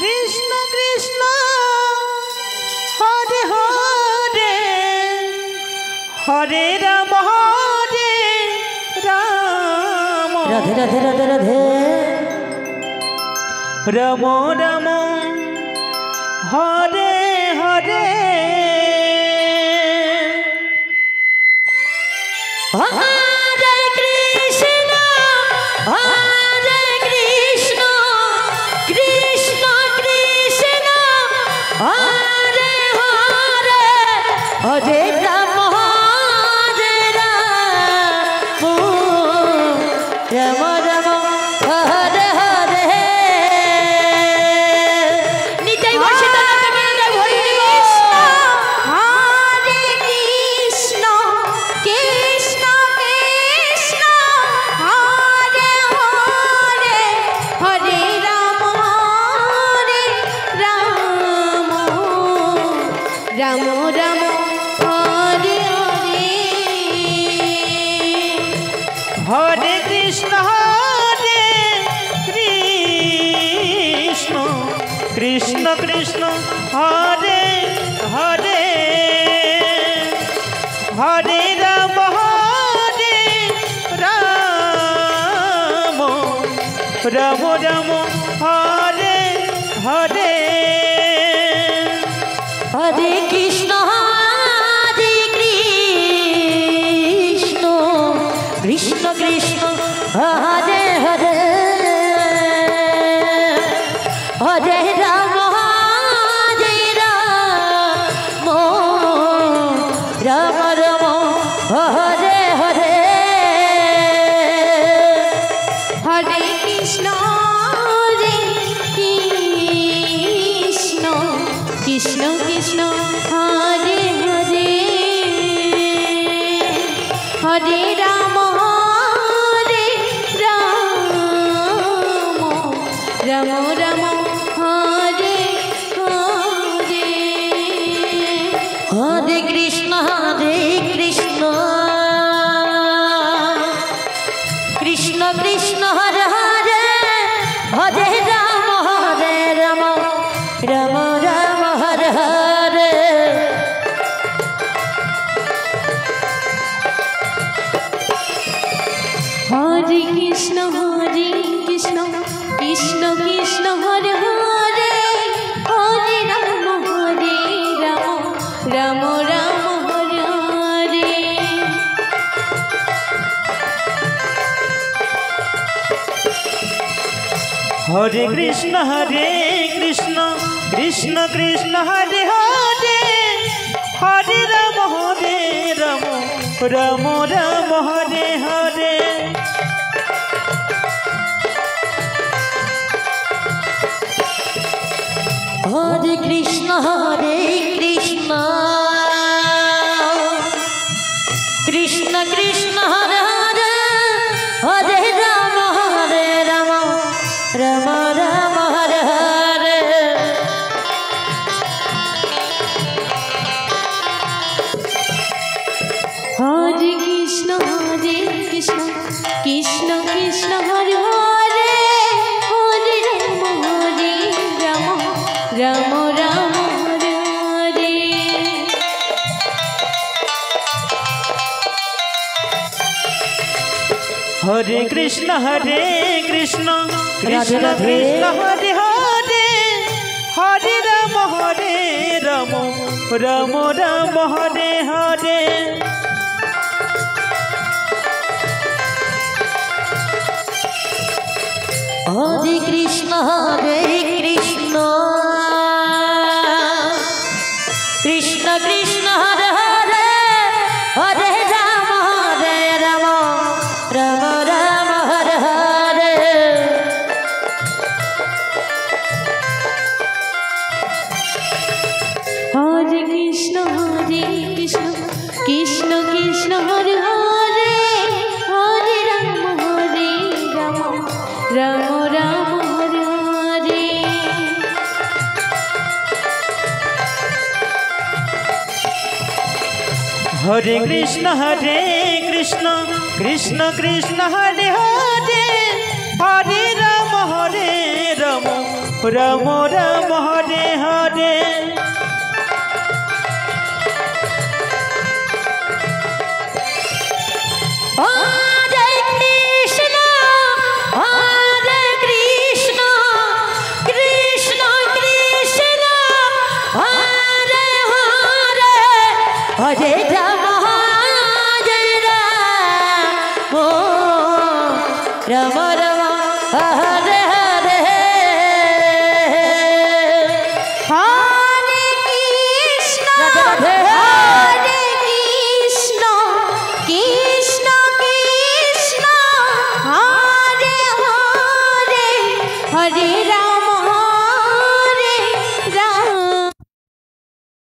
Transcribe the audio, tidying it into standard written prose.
कृष्ण कृष्ण हरे हरे हरे राम राधे राधे राधे राधे राम राम हरे हरे हरे कृष्ण कृष्ण कृष्ण हरे हरे हरे राम राम राम हरे हरे नित्य वर्षित राम राम हरे हरे हरे कृष्ण कृष्ण कृष्ण हरे हरे हरे राम राम राम हरे हरे हरे कृष्ण कृष्ण कृष्ण हरे हरे हरे राम राम राम हरे हरे हरे कृष्ण कृष्ण कृष्ण हरे हरे हरे राम राम राम हरे हरे हरे कृष्ण कृष्ण कृष्ण हरे हरे हरे राम राम राम हरे हरे हरे कृष्ण कृष्ण कृष्ण हरे हरे हरे राम राम राम हरे हरे हरे कृष्ण कृष्ण कृष्ण हरे हरे हरे राम राम राम हरे हरे हरे कृष्ण कृष्ण कृष्ण हरे हरे हरे राम राम राम हरे हरे हरे कृष्ण कृष्ण कृष्ण हरे हरे हरे राम राम हरे हरे हरे कृष्ण कृष्ण कृष्ण हरे हरे हरे राम राम राम हरे हरे हरे कृष्ण कृष्ण कृष्ण हरे हरे हरे राम राम राम हरे हरे हरे कृष्ण कृष्ण कृष्ण हरे हरे हरे राम राम हरे हरे हरे कृष्ण कृष्ण कृष्ण हरे हरे हरे राम রাম রাম হরে হরে হরে কৃষ্ণ হরে কৃষ্ণ কৃষ্ণ কৃষ্ণ হরে হরে হরে রাম হরে রাম রাম রাম